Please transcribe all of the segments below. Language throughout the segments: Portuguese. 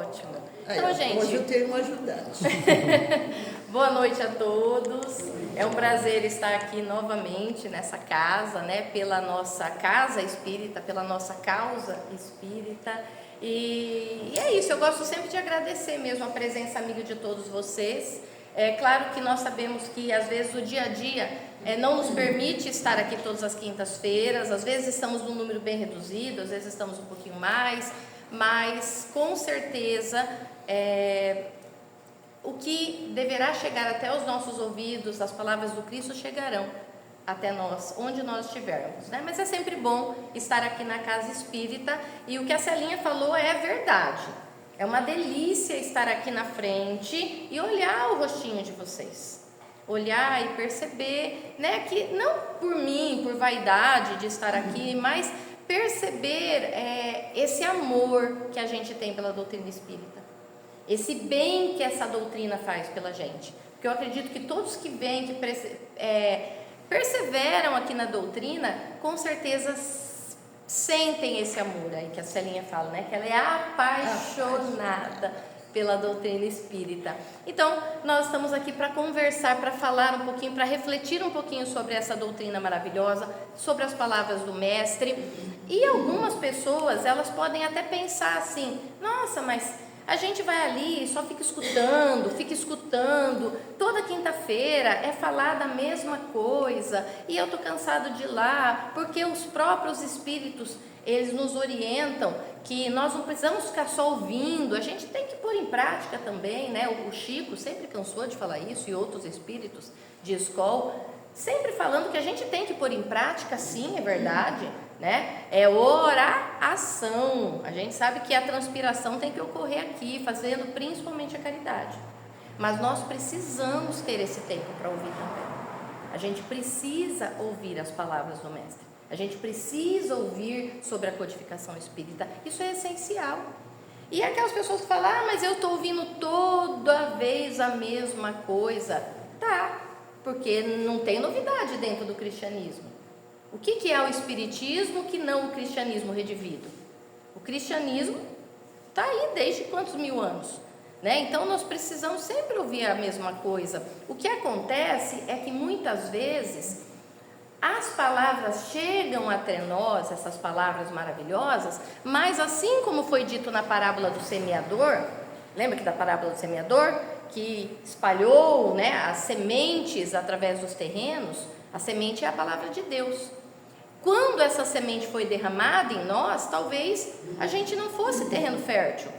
ótimo. Então, gente, hoje eu tenho um ajudante. boa noite a todos. É um prazer estar aqui novamente nessa casa, né? Pela nossa casa espírita, pela nossa causa espírita. E é isso, eu gosto sempre de agradecer mesmo a presença amiga de todos vocês. É claro que nós sabemos que às vezes o dia a dia não nos permite estar aqui todas as quintas-feiras, às vezes estamos num número bem reduzido, às vezes estamos um pouquinho mais, mas com certeza o que deverá chegar até os nossos ouvidos, as palavras do Cristo chegarão até nós, onde nós estivermos, né? Mas é sempre bom estar aqui na casa espírita, e o que a Celinha falou é verdade. É uma delícia estar aqui na frente e olhar o rostinho de vocês, olhar e perceber, né, que não por mim, por vaidade de estar aqui, mas perceber esse amor que a gente tem pela doutrina espírita, esse bem que essa doutrina faz pela gente, porque eu acredito que todos que vêm, que perseveram aqui na doutrina, com certeza sentem esse amor aí que a Celinha fala, né? Que ela é apaixonada pela doutrina espírita. Então, nós estamos aqui para conversar, para falar um pouquinho, para refletir um pouquinho sobre essa doutrina maravilhosa, sobre as palavras do Mestre. E algumas pessoas, elas podem até pensar assim: nossa, mas a gente vai ali e só fica escutando, toda quinta-feira é falar da mesma coisa, e eu estou cansado de ir lá, porque os próprios espíritos, eles nos orientam que nós não precisamos ficar só ouvindo, a gente tem que pôr em prática também, né? O Chico sempre cansou de falar isso, e outros espíritos de escola, sempre falando que a gente tem que pôr em prática, sim, é verdade, né? É oração. A gente sabe que a transpiração tem que ocorrer aqui, fazendo principalmente a caridade, mas nós precisamos ter esse tempo para ouvir também. A gente precisa ouvir as palavras do Mestre, a gente precisa ouvir sobre a codificação espírita, isso é essencial. E aquelas pessoas que falam: mas eu estou ouvindo toda vez a mesma coisa. Tá, porque não tem novidade dentro do cristianismo. O que é o espiritismo que não o cristianismo redivido? O cristianismo está aí desde quantos mil anos, né? Então nós precisamos sempre ouvir a mesma coisa. O que acontece é que muitas vezes as palavras chegam até nós, essas palavras maravilhosas, mas assim como foi dito na parábola do semeador, lembra que da parábola do semeador, que espalhou, né, as sementes através dos terrenos? A semente é a palavra de Deus. Quando essa semente foi derramada em nós, talvez a gente não fosse terreno fértil.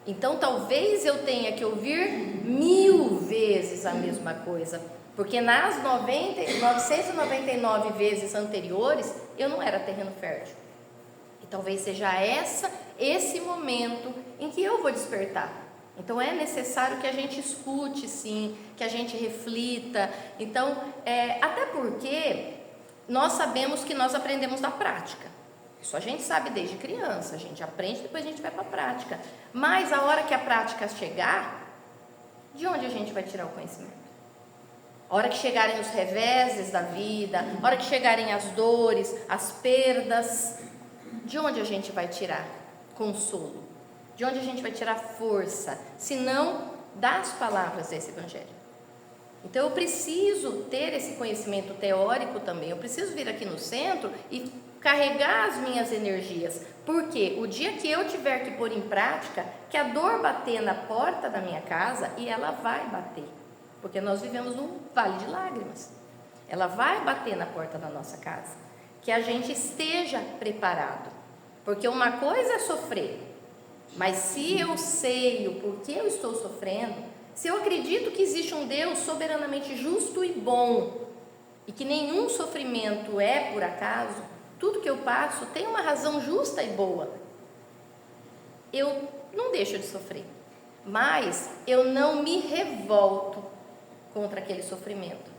Então talvez eu tenha que ouvir 1000 vezes a mesma coisa, porque nas 999 vezes anteriores eu não era terreno fértil. E talvez seja esse momento em que eu vou despertar. Então é necessário que a gente escute, sim, que a gente reflita. Então, até porque nós sabemos que nós aprendemos na prática. Isso a gente sabe desde criança, a gente aprende, depois a gente vai para a prática. Mas a hora que a prática chegar, de onde a gente vai tirar o conhecimento? A hora que chegarem os reveses da vida, a hora que chegarem as dores, as perdas, de onde a gente vai tirar consolo? De onde a gente vai tirar força? Se não das palavras desse evangelho. Então eu preciso ter esse conhecimento teórico também, eu preciso vir aqui no centro e carregar as minhas energias, porque o dia que eu tiver que pôr em prática, que a dor bater na porta da minha casa, e ela vai bater, porque nós vivemos num vale de lágrimas, ela vai bater na porta da nossa casa, que a gente esteja preparado, porque uma coisa é sofrer, mas se eu sei o porquê eu estou sofrendo, se eu acredito que existe um Deus soberanamente justo e bom, e que nenhum sofrimento é por acaso, tudo que eu passo tem uma razão justa e boa, eu não deixo de sofrer, mas eu não me revolto contra aquele sofrimento,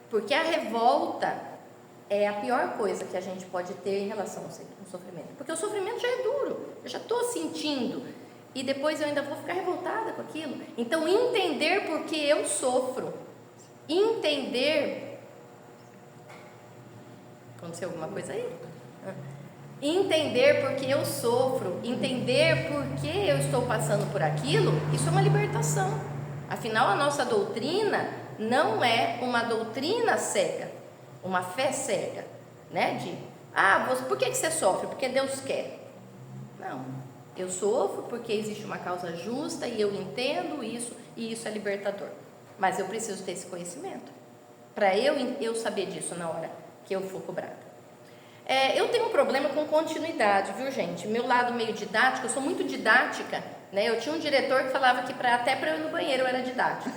porque a revolta é a pior coisa que a gente pode ter em relação ao sofrimento, porque o sofrimento já é duro, eu já estou sentindo, e depois eu ainda vou ficar revoltada com aquilo. Então entender por que eu sofro, entender, aconteceu alguma coisa aí? entender por que eu sofro, entender por que eu estou passando por aquilo, isso é uma libertação. Afinal, a nossa doutrina não é uma doutrina cega, uma fé cega, né? Por que você sofre? Porque Deus quer. Não, eu sofro porque existe uma causa justa e eu entendo isso, e isso é libertador. Mas eu preciso ter esse conhecimento para eu saber disso na hora que eu for cobrada. Eu tenho um problema com continuidade, viu, gente? Meu lado meio didático, eu sou muito didática, né? Eu tinha um diretor que falava que até para eu ir no banheiro eu era didática.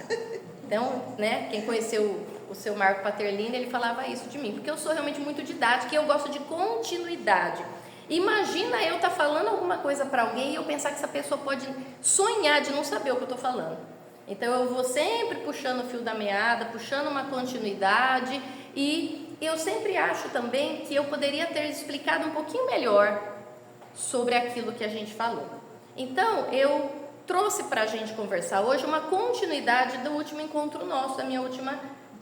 Então, né, quem conheceu o seu Marco Paterlini, ele falava isso de mim, porque eu sou realmente muito didática e eu gosto de continuidade. Imagina eu estar falando alguma coisa para alguém e eu pensar que essa pessoa pode sonhar de não saber o que eu estou falando. Então eu vou sempre puxando o fio da meada, puxando uma continuidade, e eu sempre acho também que eu poderia ter explicado um pouquinho melhor sobre aquilo que a gente falou. Então eu trouxe para a gente conversar hoje uma continuidade do último encontro nosso, da minha última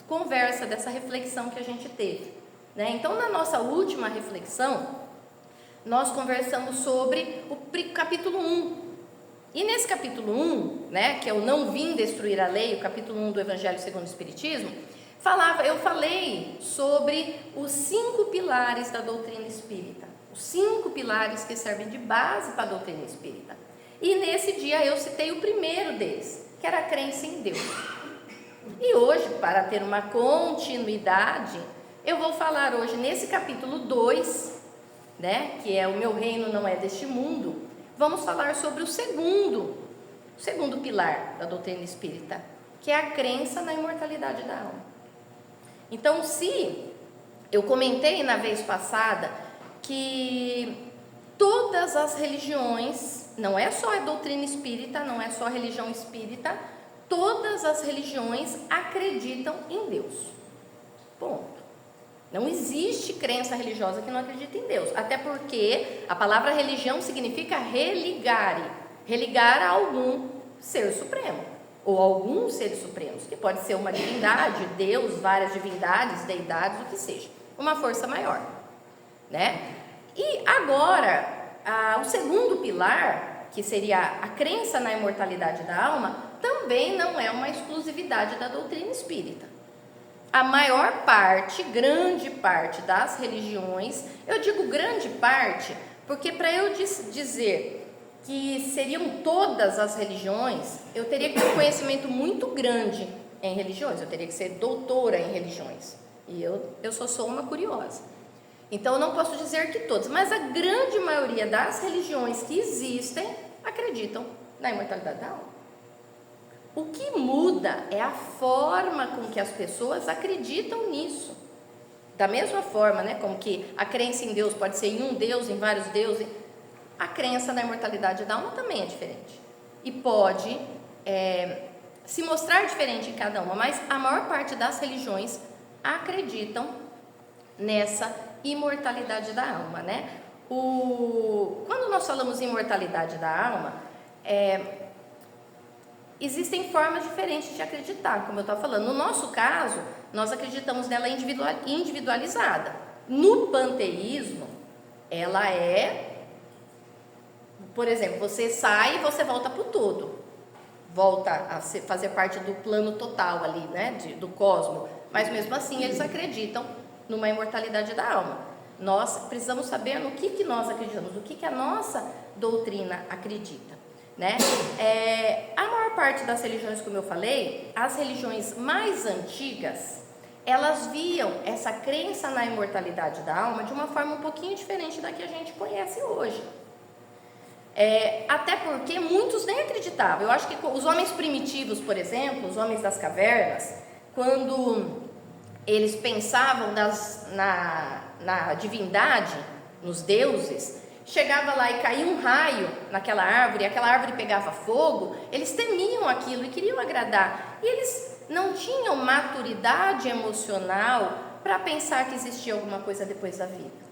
conversa, dessa reflexão que a gente teve, né? Então na nossa última reflexão nós conversamos sobre o capítulo 1. E nesse capítulo 1, né, que é o Não Vim Destruir a Lei, o capítulo 1 do Evangelho segundo o Espiritismo, eu falei sobre os 5 pilares da doutrina espírita, os 5 pilares que servem de base para a doutrina espírita. E nesse dia eu citei o primeiro deles, que era a crença em Deus. E hoje, para ter uma continuidade, eu vou falar hoje nesse capítulo 2, né, que é o meu reino não é deste mundo. Vamos falar sobre o segundo pilar da doutrina espírita, que é a crença na imortalidade da alma. Então, se eu comentei na vez passada que todas as religiões, não é só a doutrina espírita, não é só a religião espírita, todas as religiões acreditam em Deus. Ponto. Não existe crença religiosa que não acredita em Deus, até porque a palavra religião significa religare, religar a algum ser supremo, ou alguns seres supremos, que pode ser uma divindade, Deus, várias divindades, deidades, o que seja, uma força maior, né? E agora, o segundo pilar, que seria a crença na imortalidade da alma, também não é uma exclusividade da doutrina espírita. A maior parte, grande parte das religiões, eu digo grande parte, porque para eu dizer que seriam todas as religiões, eu teria que ter um conhecimento muito grande em religiões, eu teria que ser doutora em religiões, e eu só sou uma curiosa. Então eu não posso dizer que todas, mas a grande maioria das religiões que existem acreditam na imortalidade da alma. O que muda é a forma com que as pessoas acreditam nisso. Da mesma forma, né, como que a crença em Deus pode ser em um Deus, em vários deuses, a crença na imortalidade da alma também é diferente. E pode se mostrar diferente em cada uma, mas a maior parte das religiões acreditam nessa imortalidade da alma, né? Quando nós falamos em imortalidade da alma, existem formas diferentes de acreditar, como eu estava falando. No nosso caso, nós acreditamos nela individualizada. No panteísmo, ela por exemplo, você sai e você volta para o todo, volta a fazer parte do plano total ali, né, do cosmos, mas mesmo assim eles acreditam numa imortalidade da alma. Nós precisamos saber no que nós acreditamos, no que a nossa doutrina acredita, né? A maior parte das religiões, como eu falei, as religiões mais antigas, elas viam essa crença na imortalidade da alma de uma forma um pouquinho diferente da que a gente conhece hoje. Até porque muitos nem acreditavam. Eu acho que os homens primitivos, por exemplo, os homens das cavernas, quando eles pensavam na divindade, nos deuses, chegava lá e caía um raio naquela árvore, aquela árvore pegava fogo, eles temiam aquilo e queriam agradar. E eles não tinham maturidade emocional para pensar que existia alguma coisa depois da vida.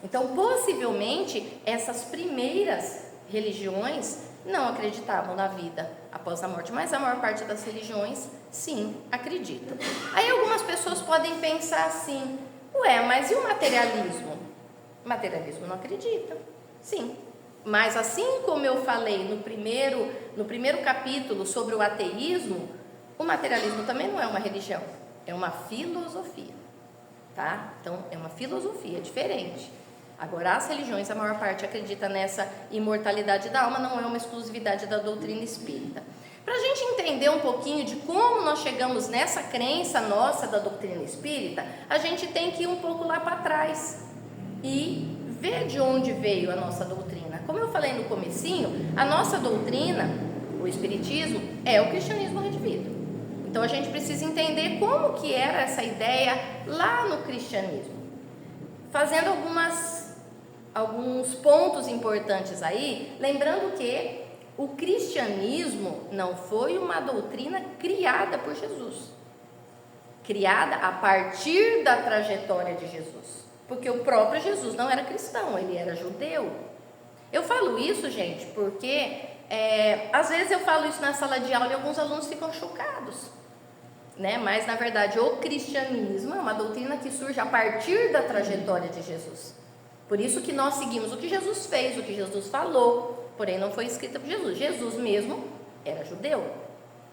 Então, possivelmente, essas primeiras religiões não acreditavam na vida após a morte, mas a maior parte das religiões, sim, acreditam. Aí algumas pessoas podem pensar assim, mas e o materialismo? O materialismo não acredita, sim. Mas assim como eu falei no primeiro capítulo sobre o ateísmo, o materialismo também não é uma religião, é uma filosofia, tá? Então é uma filosofia diferente. Agora, as religiões, a maior parte acredita nessa imortalidade da alma, não é uma exclusividade da doutrina espírita. Para a gente entender um pouquinho de como nós chegamos nessa crença nossa da doutrina espírita, a gente tem que ir um pouco lá para trás e ver de onde veio a nossa doutrina. Como eu falei no comecinho, a nossa doutrina, o espiritismo, é o cristianismo redivivo. Então a gente precisa entender como que era essa ideia lá no cristianismo. Fazendo alguns pontos importantes aí, lembrando que o cristianismo não foi uma doutrina criada por Jesus, criada a partir da trajetória de Jesus, porque o próprio Jesus não era cristão, ele era judeu. Eu falo isso, gente, porque às vezes eu falo isso na sala de aula e alguns alunos ficam chocados, né? Mas na verdade o cristianismo é uma doutrina que surge a partir da trajetória de Jesus. Por isso que nós seguimos o que Jesus fez, o que Jesus falou, porém não foi escrita por Jesus. Jesus mesmo era judeu.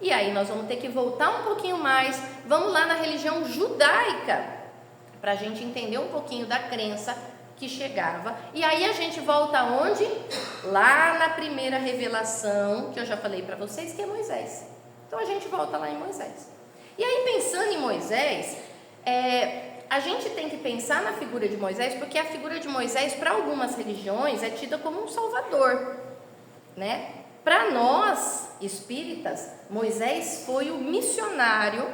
E aí nós vamos ter que voltar um pouquinho mais, vamos lá na religião judaica, para a gente entender um pouquinho da crença que chegava. E aí a gente volta aonde? Lá na primeira revelação, que eu já falei para vocês, que é Moisés. Então a gente volta lá em Moisés. E aí, pensando em Moisés, a gente tem que pensar na figura de Moisés, porque a figura de Moisés, para algumas religiões, é tida como um salvador, né? Para nós, espíritas, Moisés foi o missionário,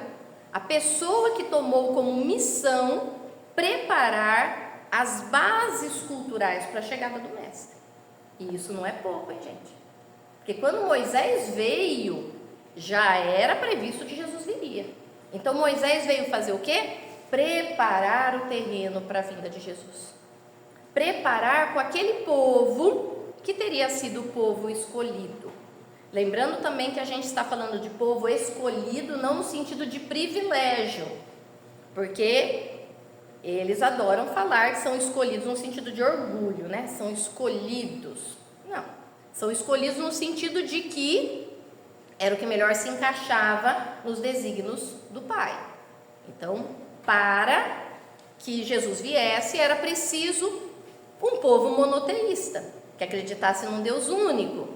a pessoa que tomou como missão preparar as bases culturais para a chegada do mestre. E isso não é pouco, hein, gente? Porque quando Moisés veio, já era previsto que Jesus viria. Então Moisés veio fazer o quê? Preparar o terreno para a vinda de Jesus. Preparar com aquele povo que teria sido o povo escolhido. Lembrando também que a gente está falando de povo escolhido não no sentido de privilégio, porque eles adoram falar que são escolhidos no sentido de orgulho, né? São escolhidos. Não, são escolhidos no sentido de que era o que melhor se encaixava nos desígnios do Pai. Então, para que Jesus viesse, era preciso um povo monoteísta, que acreditasse num Deus único.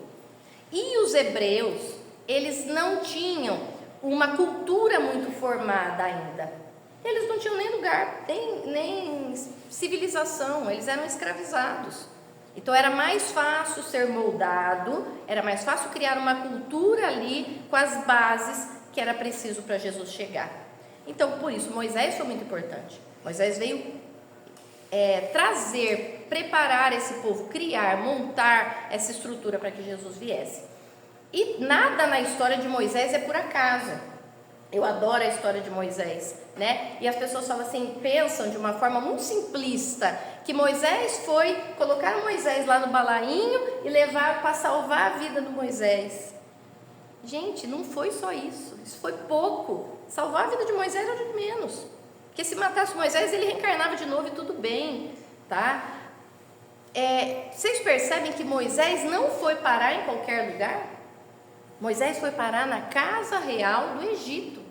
E os hebreus, eles não tinham uma cultura muito formada ainda. Eles não tinham nem lugar, nem civilização, eles eram escravizados. Então era mais fácil ser moldado, era mais fácil criar uma cultura ali com as bases que era preciso para Jesus chegar. Então, por isso, Moisés foi muito importante. Moisés veio trazer, preparar esse povo, criar, montar essa estrutura para que Jesus viesse. E nada na história de Moisés é por acaso. Eu adoro a história de Moisés, né? E as pessoas falam assim, pensam de uma forma muito simplista, que Moisés foi, colocar Moisés lá no balainho e levar para salvar a vida do Moisés. Gente, não foi só isso, isso foi pouco. Salvar a vida de Moisés era de menos, porque se matasse Moisés, ele reencarnava de novo e tudo bem, tá? Vocês percebem que Moisés não foi parar em qualquer lugar? Moisés foi parar na casa real do Egito.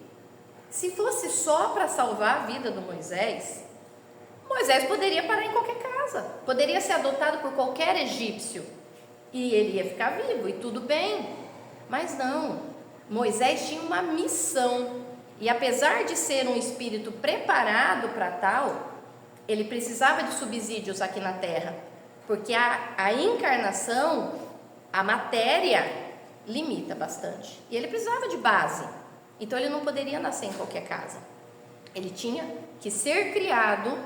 Se fosse só para salvar a vida do Moisés, Moisés poderia parar em qualquer casa, poderia ser adotado por qualquer egípcio e ele ia ficar vivo e tudo bem. Mas não, Moisés tinha uma missão e apesar de ser um espírito preparado para tal, ele precisava de subsídios aqui na terra, porque a encarnação, a matéria limita bastante e ele precisava de base. Então ele não poderia nascer em qualquer casa, ele tinha que ser criado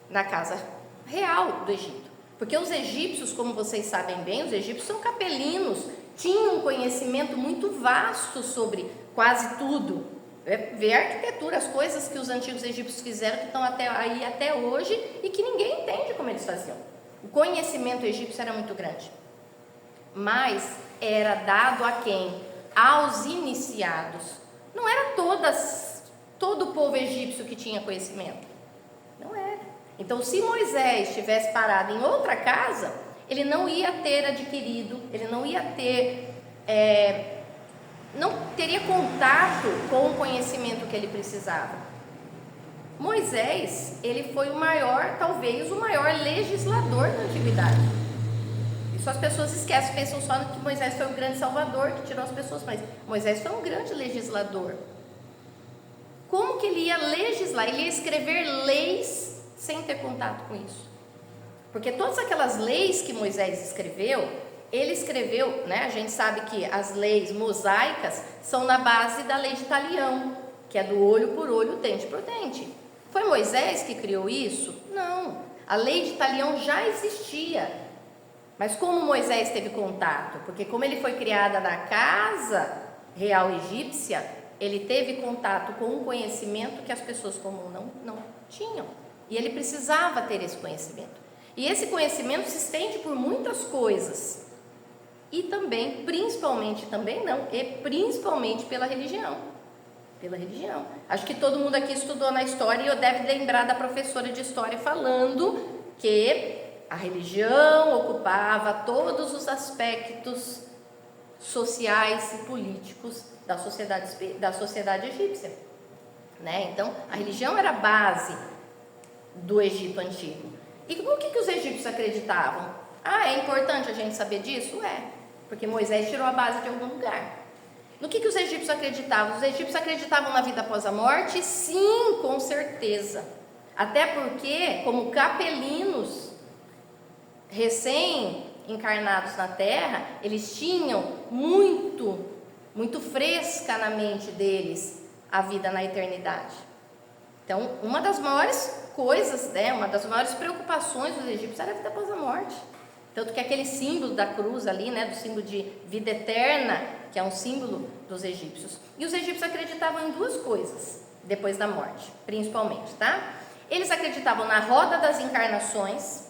na casa real do Egito, porque os egípcios, como vocês sabem bem, os egípcios são capelinos, tinham um conhecimento muito vasto sobre quase tudo. Ver a arquitetura, as coisas que os antigos egípcios fizeram, que estão até hoje e que ninguém entende como eles faziam. O conhecimento egípcio era muito grande, mas era dado a quem? Aos iniciados. Não era todo o povo egípcio que tinha conhecimento, não era. Então, se Moisés tivesse parado em outra casa, ele não ia ter adquirido, ele não ia ter, não teria contato com o conhecimento que ele precisava. Moisés, ele foi o maior, talvez o maior legislador da antiguidade. Isso as pessoas esquecem, pensam só que Moisés foi um grande salvador que tirou as pessoas, mas Moisés foi um grande legislador. Como que ele ia legislar? Ele ia escrever leis sem ter contato com isso. Porque todas aquelas leis que Moisés escreveu, ele escreveu, né? A gente sabe que as leis mosaicas são na base da lei de Talião, que é do olho por olho, dente por dente. Foi Moisés que criou isso? Não. A lei de Talião já existia. Mas como Moisés teve contato? Porque como ele foi criado na casa real egípcia, ele teve contato com um conhecimento que as pessoas comuns não tinham. E ele precisava ter esse conhecimento. E esse conhecimento se estende por muitas coisas. E também, principalmente pela religião. Pela religião. Acho que todo mundo aqui estudou na história e deve lembrar da professora de história falando que a religião ocupava todos os aspectos sociais e políticos da sociedade egípcia, né? Então, a religião era a base do Egito antigo. E no que os egípcios acreditavam? É importante a gente saber disso? Porque Moisés tirou a base de algum lugar. No que os egípcios acreditavam? Os egípcios acreditavam na vida após a morte? Sim, com certeza. Até porque, como capelinos recém-encarnados na Terra, eles tinham muito fresca na mente deles a vida na eternidade. Então, uma das maiores coisas, uma das maiores preocupações dos egípcios era a vida após a morte. Tanto que aquele símbolo da cruz ali, do símbolo de vida eterna, que é um símbolo dos egípcios. E os egípcios acreditavam em duas coisas depois da morte, principalmente, tá? Eles acreditavam na roda das encarnações.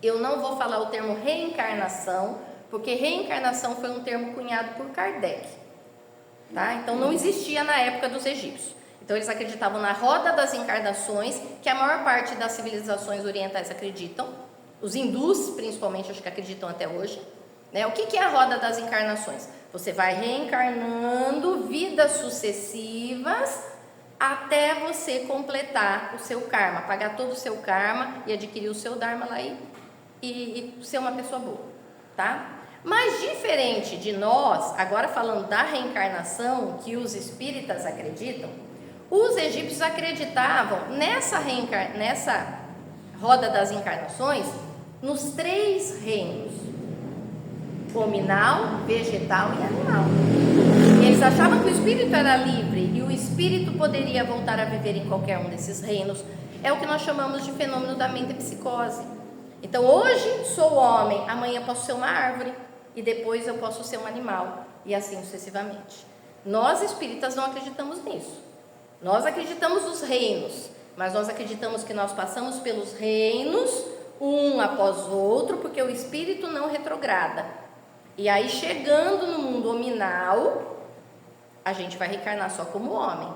Eu não vou falar o termo reencarnação, porque reencarnação foi um termo cunhado por Kardec, tá? Então não existia na época dos egípcios. Então eles acreditavam na roda das encarnações, que a maior parte das civilizações orientais acreditam. Os hindus, principalmente, acho que acreditam até hoje, né? O que é a roda das encarnações? Você vai reencarnando vidas sucessivas até você completar o seu karma, pagar todo o seu karma e adquirir o seu dharma lá e ser uma pessoa boa, tá? Mas diferente de nós, agora falando da reencarnação, que os espíritas acreditam, os egípcios acreditavam nessa roda das encarnações nos 3 reinos: hominal, vegetal e animal. Eles achavam que o espírito era livre e o espírito poderia voltar a viver em qualquer um desses reinos. É o que nós chamamos de fenômeno da metempsicose. Então hoje sou homem, amanhã posso ser uma árvore e depois eu posso ser um animal e assim sucessivamente. Nós espíritas não acreditamos nisso. Nós acreditamos nos reinos, mas nós acreditamos que nós passamos pelos reinos um após o outro, porque o espírito não retrograda. E aí, chegando no mundo hominal, a gente vai reencarnar só como homem,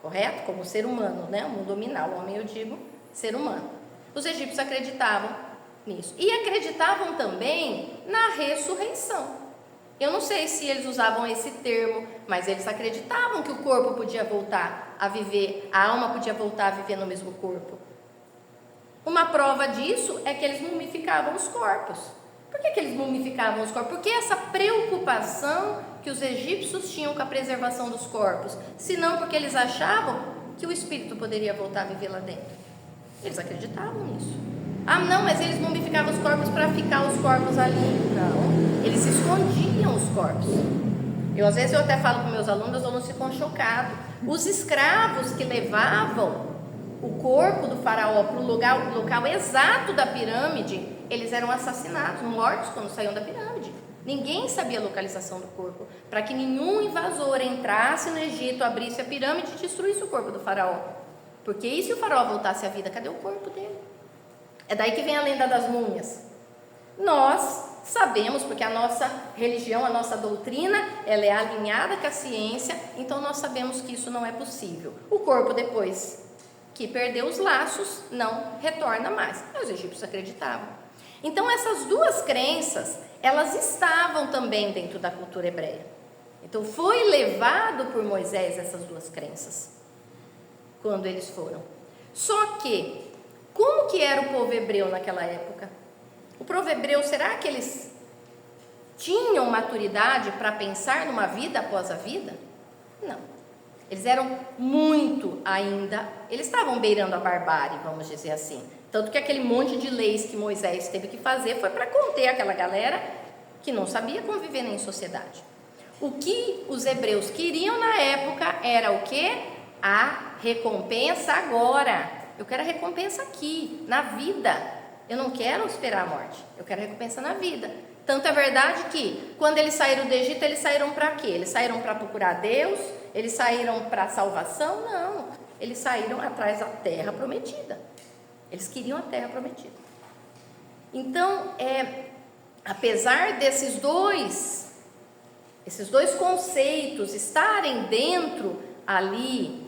correto? Como ser humano, né? O mundo hominal, homem eu digo, ser humano. Os egípcios acreditavam nisso. E acreditavam também na ressurreição. Eu não sei se eles usavam esse termo, mas eles acreditavam que o corpo podia voltar a viver, a alma podia voltar a viver no mesmo corpo. Uma prova disso é que eles mumificavam os corpos. Por que eles mumificavam os corpos? Porque essa preocupação que os egípcios tinham com a preservação dos corpos, senão porque eles achavam que o espírito poderia voltar a viver lá dentro. Eles acreditavam nisso. Não, mas eles mumificavam os corpos para ficar os corpos ali. Não, eles escondiam os corpos. Às vezes eu até falo com meus alunos, os alunos ficam chocados. Os escravos que levavam o corpo do faraó para o local exato da pirâmide, eles eram assassinados, mortos quando saíam da pirâmide. Ninguém sabia a localização do corpo, para que nenhum invasor entrasse no Egito, abrisse a pirâmide e destruísse o corpo do faraó. Porque e se o faraó voltasse à vida, cadê o corpo dele? É daí que vem a lenda das múmias. Nós sabemos, porque a nossa religião, a nossa doutrina, ela é alinhada com a ciência, então nós sabemos que isso não é possível. O corpo depois que perdeu os laços não retorna mais. Os egípcios acreditavam. Então essas duas crenças, elas estavam também dentro da cultura hebreia. Então foi levado por Moisés essas duas crenças, quando eles foram. Só que, como que era o povo hebreu naquela época? O povo hebreu, será que eles tinham maturidade para pensar numa vida após a vida? Não. Eles eram muito ainda, eles estavam beirando a barbárie, vamos dizer assim. Tanto que aquele monte de leis que Moisés teve que fazer foi para conter aquela galera que não sabia conviver nem em sociedade. O que os hebreus queriam na época era o quê? A recompensa agora. Eu quero a recompensa aqui, na vida. Eu não quero esperar a morte, eu quero a recompensa na vida. Tanto é verdade que, quando eles saíram do Egito, eles saíram para quê? Eles saíram para procurar Deus? Eles saíram para a salvação? Não, eles saíram atrás da terra prometida. Eles queriam a terra prometida. Então, apesar desses dois conceitos estarem dentro ali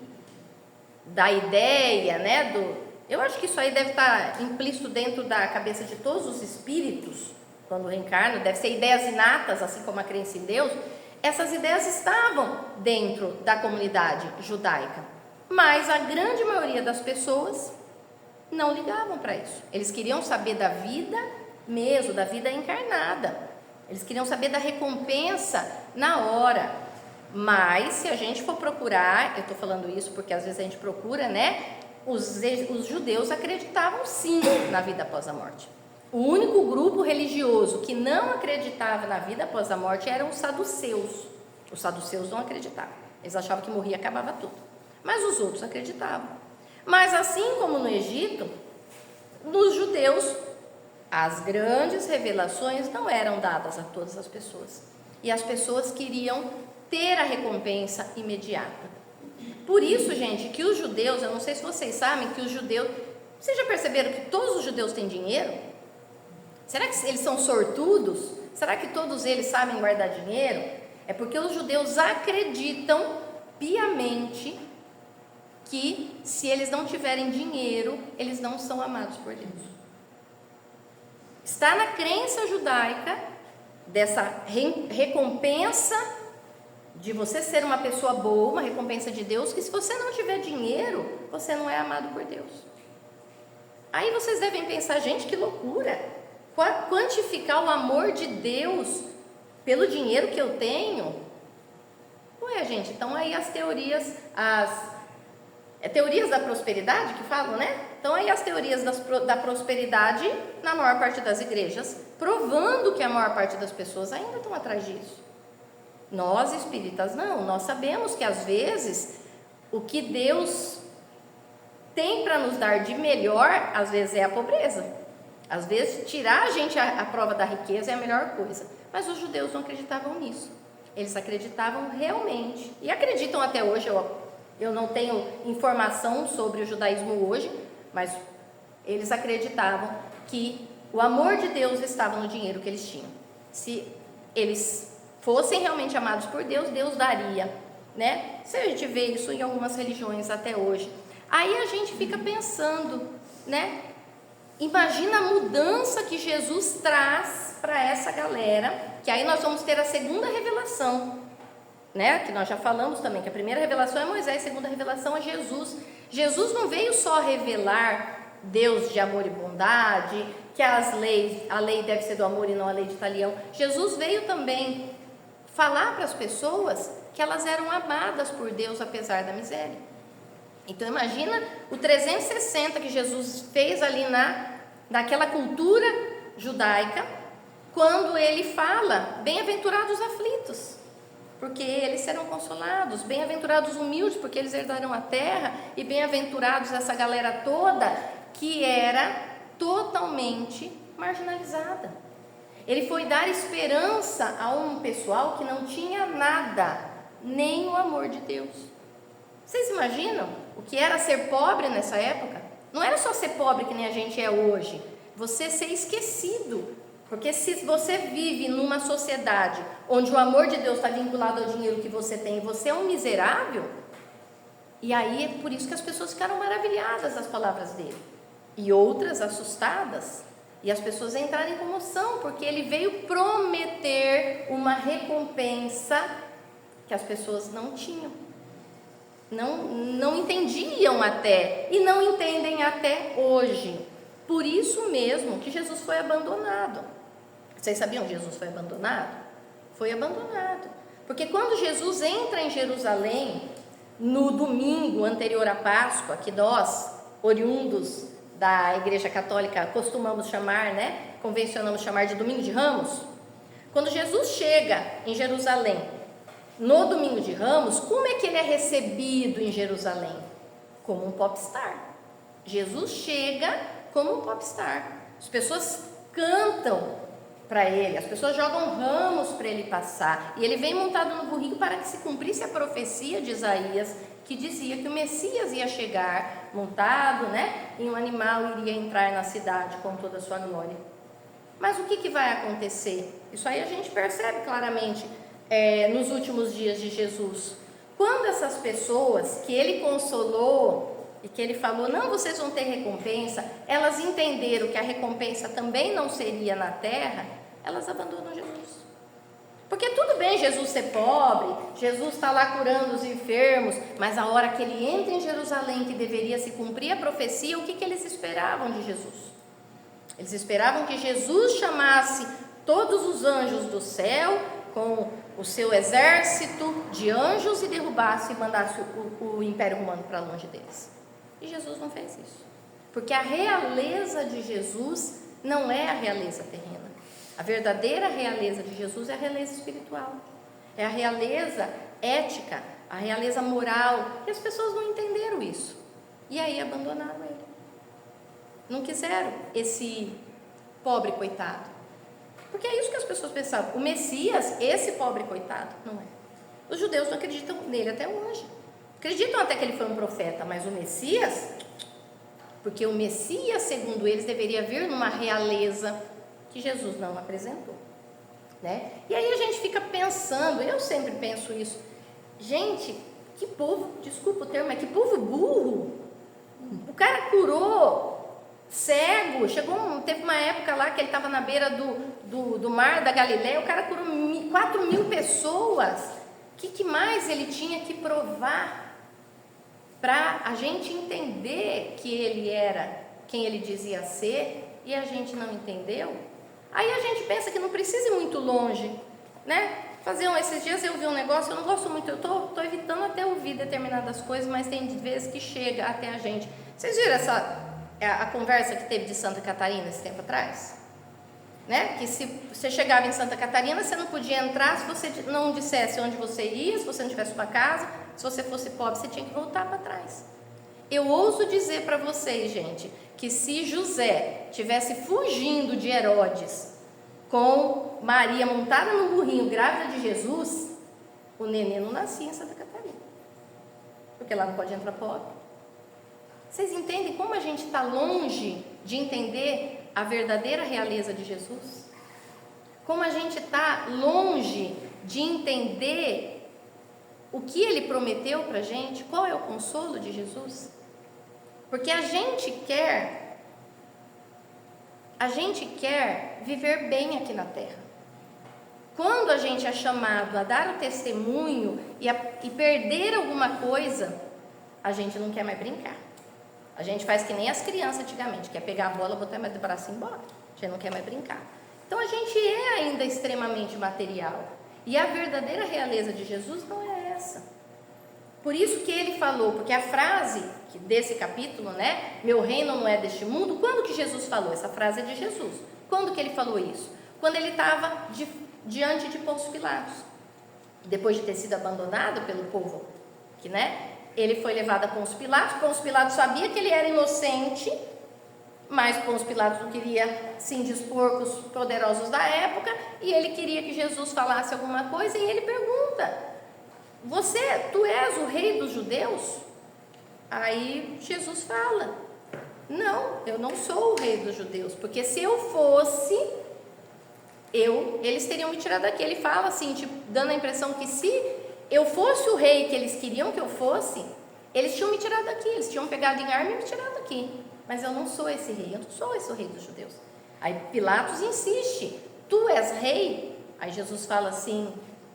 da ideia, né, eu acho que isso aí deve estar implícito dentro da cabeça de todos os espíritos, quando reencarnam, deve ser ideias inatas, assim como a crença em Deus. Essas ideias estavam dentro da comunidade judaica, mas a grande maioria das pessoas não ligavam para isso. Eles queriam saber da vida mesmo, da vida encarnada. Eles queriam saber da recompensa na hora. Mas se a gente for procurar, eu estou falando isso porque às vezes a gente procura, né? Os judeus acreditavam sim na vida após a morte. O único grupo religioso que não acreditava na vida após a morte eram os saduceus. Os saduceus não acreditavam. Eles achavam que morria e acabava tudo. Mas os outros acreditavam. Mas assim como no Egito, nos judeus, as grandes revelações não eram dadas a todas as pessoas. E as pessoas queriam ter a recompensa imediata. Por isso, gente, que os judeus, eu não sei se vocês sabem que os judeus... Vocês já perceberam que todos os judeus têm dinheiro? Será que eles são sortudos? Será que todos eles sabem guardar dinheiro? É porque os judeus acreditam piamente que se eles não tiverem dinheiro, eles não são amados por Deus. Está na crença judaica dessa recompensa de você ser uma pessoa boa, uma recompensa de Deus, que se você não tiver dinheiro, você não é amado por Deus. Aí vocês devem pensar, gente, que loucura! Quantificar o amor de Deus pelo dinheiro que eu tenho? Ué, gente, então aí as teorias, teorias da prosperidade que falam, né? Então aí as teorias da prosperidade na maior parte das igrejas, provando que a maior parte das pessoas ainda estão atrás disso. Nós espíritas não, nós sabemos que às vezes o que Deus tem para nos dar de melhor, às vezes é a pobreza. Às vezes tirar a gente a prova da riqueza é a melhor coisa. Mas os judeus não acreditavam nisso. Eles acreditavam realmente, e acreditam até hoje. Eu não tenho informação sobre o judaísmo hoje, mas eles acreditavam que o amor de Deus estava no dinheiro que eles tinham. Se eles fossem realmente amados por Deus, Deus daria, né? Se a gente vê isso em algumas religiões até hoje, aí a gente fica pensando, né? Imagina a mudança que Jesus traz para essa galera, que aí nós vamos ter a segunda revelação, né? Que nós já falamos também, que a primeira revelação é Moisés, a segunda revelação é Jesus. Jesus não veio só revelar Deus de amor e bondade, que a lei deve ser do amor e não a lei de Talião. Jesus veio também falar para as pessoas que elas eram amadas por Deus apesar da miséria. Então imagina o 360 que Jesus fez ali naquela cultura judaica, quando ele fala, bem-aventurados aflitos, porque eles serão consolados, bem-aventurados humildes, porque eles herdarão a terra, e bem-aventurados essa galera toda que era totalmente marginalizada. Ele foi dar esperança a um pessoal que não tinha nada, nem o amor de Deus. Vocês imaginam o que era ser pobre nessa época? Não era só ser pobre que nem a gente é hoje, você ser esquecido. Porque se você vive numa sociedade onde o amor de Deus está vinculado ao dinheiro que você tem e você é um miserável, E aí é por isso que as pessoas ficaram maravilhadas das palavras dele. E outras assustadas. E as pessoas entraram em comoção, porque ele veio prometer uma recompensa que as pessoas não tinham. Não entendiam até, e não entendem até hoje. Por isso mesmo que Jesus foi abandonado. Vocês sabiam que Jesus foi abandonado? Foi abandonado. Porque quando Jesus entra em Jerusalém, no domingo anterior à Páscoa, que nós, oriundos da Igreja Católica, costumamos chamar, convencionamos chamar de Domingo de Ramos. Quando Jesus chega em Jerusalém, no Domingo de Ramos, como é que ele é recebido em Jerusalém? Como um popstar. Jesus chega como um popstar. As pessoas cantam para ele, as pessoas jogam ramos para ele passar, e ele vem montado no burrinho para que se cumprisse a profecia de Isaías, que dizia que o Messias ia chegar montado, em um animal, iria entrar na cidade com toda a sua glória. Mas o que vai acontecer? Isso aí a gente percebe claramente nos últimos dias de Jesus. Quando essas pessoas que ele consolou e que ele falou, não, vocês vão ter recompensa, elas entenderam que a recompensa também não seria na terra, elas abandonam Jesus. Porque tudo bem Jesus ser pobre, Jesus está lá curando os enfermos, mas a hora que ele entra em Jerusalém, que deveria se cumprir a profecia, o que eles esperavam de Jesus? Eles esperavam que Jesus chamasse todos os anjos do céu, com o seu exército de anjos, e derrubasse e mandasse o Império Romano para longe deles. E Jesus não fez isso, porque a realeza de Jesus não é a realeza terrena. A verdadeira realeza de Jesus é a realeza espiritual, é a realeza ética, a realeza moral, e as pessoas não entenderam isso, e aí abandonaram ele, não quiseram esse pobre coitado, porque é isso que as pessoas pensavam, o Messias, esse pobre coitado, não é. Os judeus não acreditam nele até hoje, acreditam até que ele foi um profeta, mas o Messias, porque o Messias, segundo eles, deveria vir numa realeza que Jesus não apresentou, E aí a gente fica pensando, eu sempre penso isso, gente, que povo, desculpa o termo, mas que povo burro. O cara curou cego, teve uma época lá que ele estava na beira do mar da Galileia, o cara curou 4.000 pessoas. O que mais ele tinha que provar para a gente entender que ele era quem ele dizia ser, e a gente não entendeu? Aí a gente pensa que não precisa ir muito longe, Esses dias eu vi um negócio, eu não gosto muito, eu estou evitando até ouvir determinadas coisas, mas tem vezes que chega até a gente. Vocês viram a conversa que teve de Santa Catarina esse tempo atrás? Que se você chegava em Santa Catarina, você não podia entrar se você não dissesse onde você ia, se você não tivesse uma casa, se você fosse pobre, você tinha que voltar para trás. Eu ouso dizer para vocês, gente, que se José tivesse fugindo de Herodes com Maria montada no burrinho, grávida de Jesus, o neném não nascia em Santa Catarina, porque lá não pode entrar pobre. Vocês entendem como a gente está longe de entender a verdadeira realeza de Jesus? Como a gente está longe de entender o que ele prometeu para a gente? Qual é o consolo de Jesus? Porque a gente quer viver bem aqui na terra. Quando a gente é chamado a dar o testemunho e perder alguma coisa, a gente não quer mais brincar. A gente faz que nem as crianças antigamente, quer pegar a bola, botar mais do braço e ir embora. A gente não quer mais brincar. Então a gente é ainda extremamente material. E a verdadeira realeza de Jesus não é essa. Por isso que ele falou, porque a frase desse capítulo, meu reino não é deste mundo, quando que Jesus falou? Essa frase é de Jesus. Quando que ele falou isso? Quando ele estava diante de Pôncio Pilatos. Depois de ter sido abandonado pelo povo, ele foi levado a Pôncio Pilatos. Pôncio Pilatos sabia que ele era inocente, mas Pôncio Pilatos não queria se indispor com os poderosos da época, e ele queria que Jesus falasse alguma coisa, e ele pergunta: tu és o rei dos judeus? Aí Jesus fala: não, eu não sou o rei dos judeus, porque se eu fosse, eles teriam me tirado daqui. Ele fala assim, dando a impressão que se eu fosse o rei que eles queriam que eu fosse, Eles tinham me tirado daqui, eles tinham pegado em arma e me tirado daqui. Mas eu não sou esse rei, eu não sou esse rei dos judeus. Aí Pilatos insiste, tu és rei? Aí Jesus fala assim,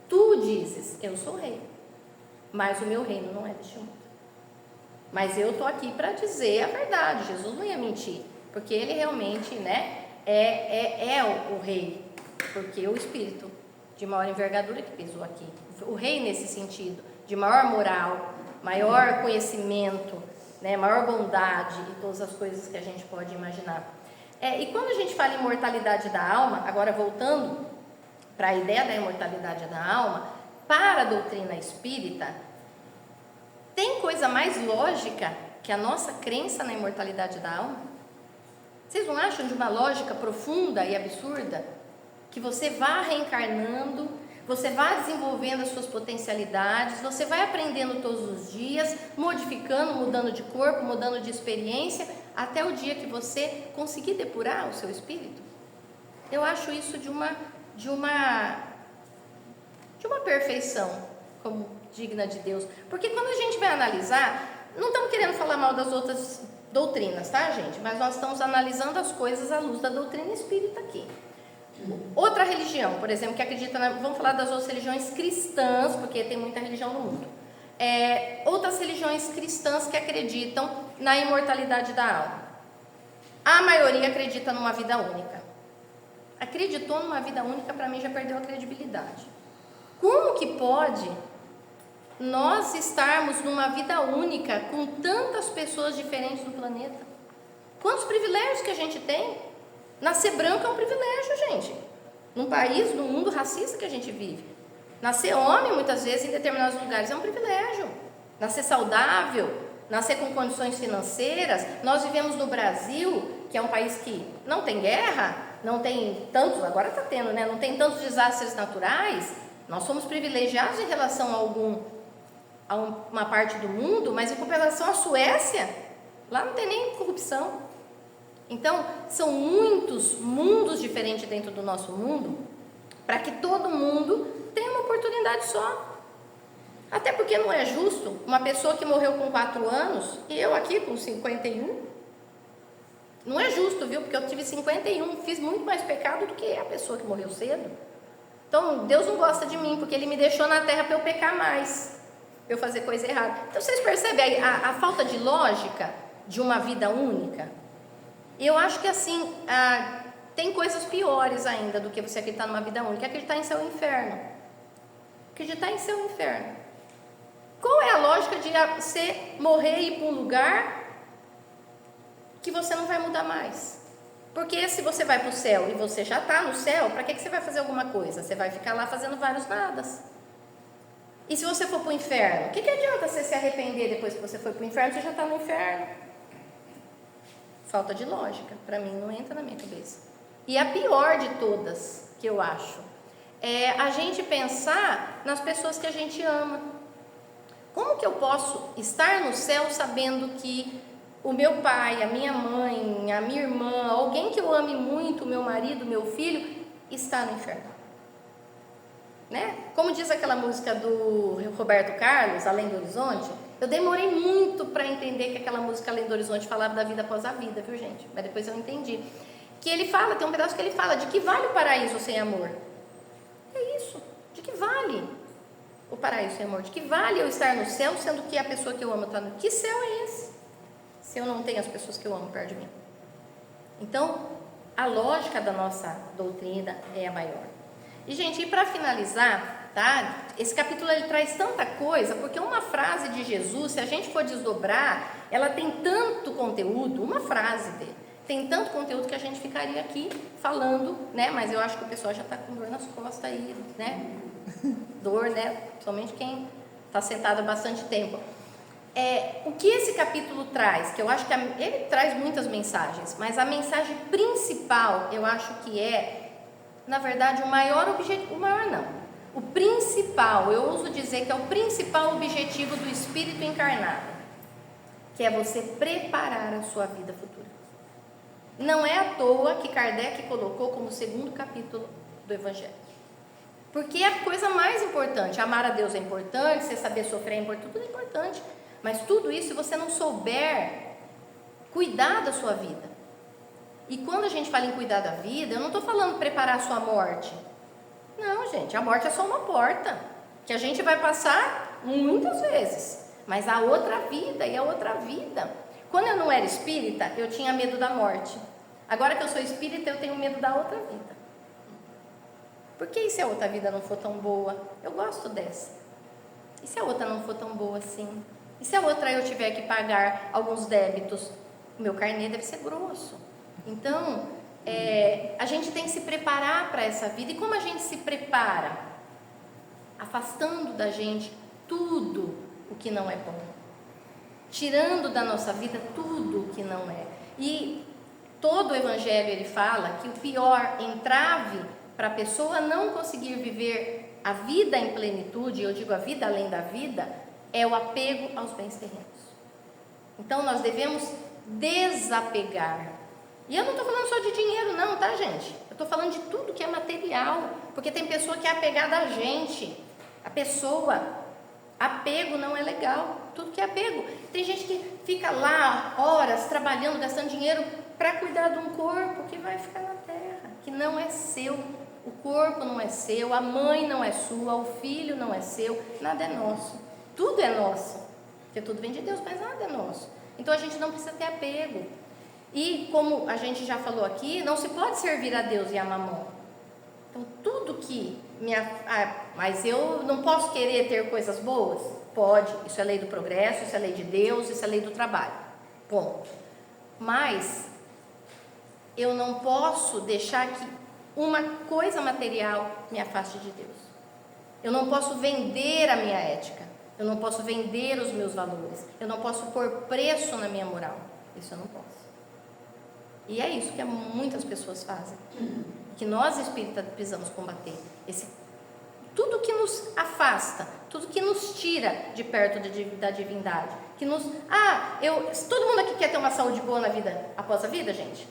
tu dizes, eu sou rei, mas o meu reino não é deste mundo. Mas eu estou aqui para dizer a verdade, Jesus não ia mentir, porque ele realmente, né, é o rei, porque o Espírito de maior envergadura que pisou aqui, o rei nesse sentido, de maior moral, maior conhecimento, né, maior bondade e todas as coisas que a gente pode imaginar. E quando a gente fala em imortalidade da alma, agora voltando para a ideia da imortalidade da alma, para a doutrina espírita, tem coisa mais lógica que a nossa crença na imortalidade da alma? Vocês não acham de uma lógica profunda e absurda? Que você vá reencarnando, você vai desenvolvendo as suas potencialidades, você vai aprendendo todos os dias, modificando, mudando de corpo, mudando de experiência, até o dia que você conseguir depurar o seu espírito. Eu acho isso de uma perfeição, como digna de Deus. Porque quando a gente vai analisar, não estamos querendo falar mal das outras doutrinas, tá, gente? Mas nós estamos analisando as coisas à luz da doutrina espírita aqui. Outra religião, por exemplo, que acredita vamos falar das outras religiões cristãs, porque tem muita religião no mundo. Outras religiões cristãs que acreditam na imortalidade da alma. A maioria acredita numa vida única. Acreditou numa vida única, para mim já perdeu a credibilidade. Como que pode nós estarmos numa vida única com tantas pessoas diferentes no planeta? Quantos privilégios que a gente tem? Nascer branco é um privilégio, gente. Num país, num mundo racista que a gente vive. Nascer homem, muitas vezes, em determinados lugares, é um privilégio. Nascer saudável, nascer com condições financeiras. Nós vivemos no Brasil, que é um país que não tem guerra, não tem tantos, agora está tendo, né? Não tem tantos desastres naturais. Nós somos privilegiados em relação a uma parte do mundo, mas em comparação à Suécia, lá não tem nem corrupção. Então, são muitos mundos diferentes dentro do nosso mundo, para que todo mundo tenha uma oportunidade só. Até porque não é justo uma pessoa que morreu com 4 anos e eu aqui com 51. Não é justo, viu? Porque eu tive 51, fiz muito mais pecado do que a pessoa que morreu cedo. Então, Deus não gosta de mim, porque Ele me deixou na terra para eu pecar mais, para eu fazer coisa errada. Então, vocês percebem a falta de lógica de uma vida única? Eu acho que assim, tem coisas piores ainda do que você acreditar numa vida única, acreditar em céu e inferno. Acreditar em céu e inferno. Qual é a lógica de você morrer e ir para um lugar que você não vai mudar mais? Porque se você vai para o céu e você já está no céu, para que você vai fazer alguma coisa? Você vai ficar lá fazendo vários nadas. E se você for para o inferno, o que adianta você se arrepender depois que você foi para o inferno? Você já está no inferno. Falta de lógica, para mim não entra na minha cabeça. E a pior de todas, que eu acho, é a gente pensar nas pessoas que a gente ama. Como que eu posso estar no céu sabendo que o meu pai, a minha mãe, a minha irmã, alguém que eu ame muito, o meu marido, meu filho, está no inferno? Né? Como diz aquela música do Roberto Carlos, Além do Horizonte, eu demorei muito para entender que aquela música Além do Horizonte falava da vida após a vida, viu, gente? Mas depois eu entendi. Que ele fala, tem um pedaço que ele fala, de que vale o paraíso sem amor? É isso, de que vale o paraíso sem amor? De que vale eu estar no céu, sendo que a pessoa que eu amo está no... Que céu é esse? Se eu não tenho as pessoas que eu amo perto de mim. Então, a lógica da nossa doutrina é a maior. E, gente, e para finalizar, tá? Esse capítulo ele traz tanta coisa, porque uma frase de Jesus, se a gente for desdobrar, ela tem tanto conteúdo, uma frase dele, tem tanto conteúdo que a gente ficaria aqui falando, né? Mas eu acho que o pessoal já está com dor nas costas aí, né? Dor, né? Somente quem está sentado há bastante tempo. O que esse capítulo traz, que eu acho que ele traz muitas mensagens, mas a mensagem principal, eu acho que na verdade, o maior objetivo, o maior não, o principal, eu ouso dizer que é o principal objetivo do espírito encarnado, que é você preparar a sua vida futura. Não é à toa que Kardec colocou como segundo capítulo do Evangelho, porque é a coisa mais importante. Amar a Deus é importante, você saber sofrer é importante, tudo é importante, Mas tudo isso se você não souber cuidar da sua vida. E quando a gente fala em cuidar da vida, eu não estou falando preparar a sua morte. Não, gente, a morte é só uma porta, que a gente vai passar muitas vezes. Mas a outra vida e a outra vida. Quando eu não era espírita, eu tinha medo da morte. Agora que eu sou espírita, eu tenho medo da outra vida. Por que e se a outra vida não for tão boa? Eu gosto dessa. E se a outra não for tão boa assim? E se a outra eu tiver que pagar alguns débitos? O meu carnê deve ser grosso. Então, a gente tem que se preparar para essa vida. E como a gente se prepara? Afastando da gente tudo o que não é bom. Tirando da nossa vida tudo o que não é. E todo o Evangelho ele fala que o pior entrave para a pessoa não conseguir viver a vida em plenitude, eu digo a vida além da vida, é o apego aos bens terrenos. Então nós devemos desapegar. E eu não estou falando só de dinheiro não, tá, gente? Eu estou falando de tudo que é material, porque tem pessoa que é apegada a gente. A pessoa, apego não é legal, tudo que é apego. Tem gente que fica lá horas trabalhando, gastando dinheiro para cuidar de um corpo que vai ficar na terra, que não é seu. O corpo não é seu, a mãe não é sua, o filho não é seu, nada é nosso. Tudo é nosso, porque tudo vem de Deus, mas nada é nosso. Então a gente não precisa ter apego. E como a gente já falou aqui, não se pode servir a Deus e a mamão. Então tudo que mas eu não posso querer ter coisas boas? Pode, isso é lei do progresso, isso é lei de Deus, isso é lei do trabalho. Ponto. Mas eu não posso deixar que uma coisa material me afaste de Deus. Eu não posso vender a minha ética. Eu não posso vender os meus valores. Eu não posso pôr preço na minha moral. Isso eu não posso. E é isso que muitas pessoas fazem. Que nós espíritas precisamos combater. Tudo que nos afasta, tudo que nos tira de perto da divindade. Que nos... todo mundo aqui quer ter uma saúde boa na vida após a vida, gente?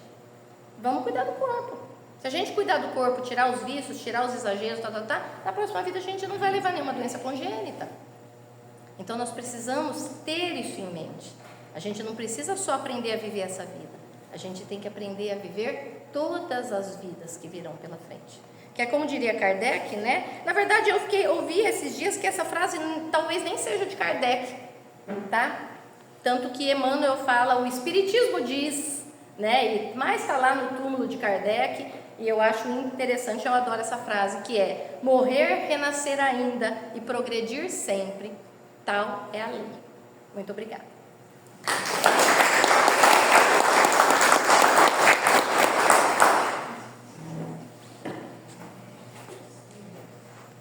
Vamos cuidar do corpo. Se a gente cuidar do corpo, tirar os vícios, tirar os exageros, na próxima vida a gente não vai levar nenhuma doença congênita. Então nós precisamos ter isso em mente. A gente não precisa só aprender a viver essa vida. A gente tem que aprender a viver todas as vidas que virão pela frente. Que é como diria Kardec, né? Na verdade eu ouvi esses dias que essa frase talvez nem seja de Kardec, tá? Tanto que Emmanuel fala, o Espiritismo diz, né? Mas está lá no túmulo de Kardec. E eu acho interessante, eu adoro essa frase, que é: morrer, renascer ainda e progredir sempre, tal é a lei. Muito obrigada.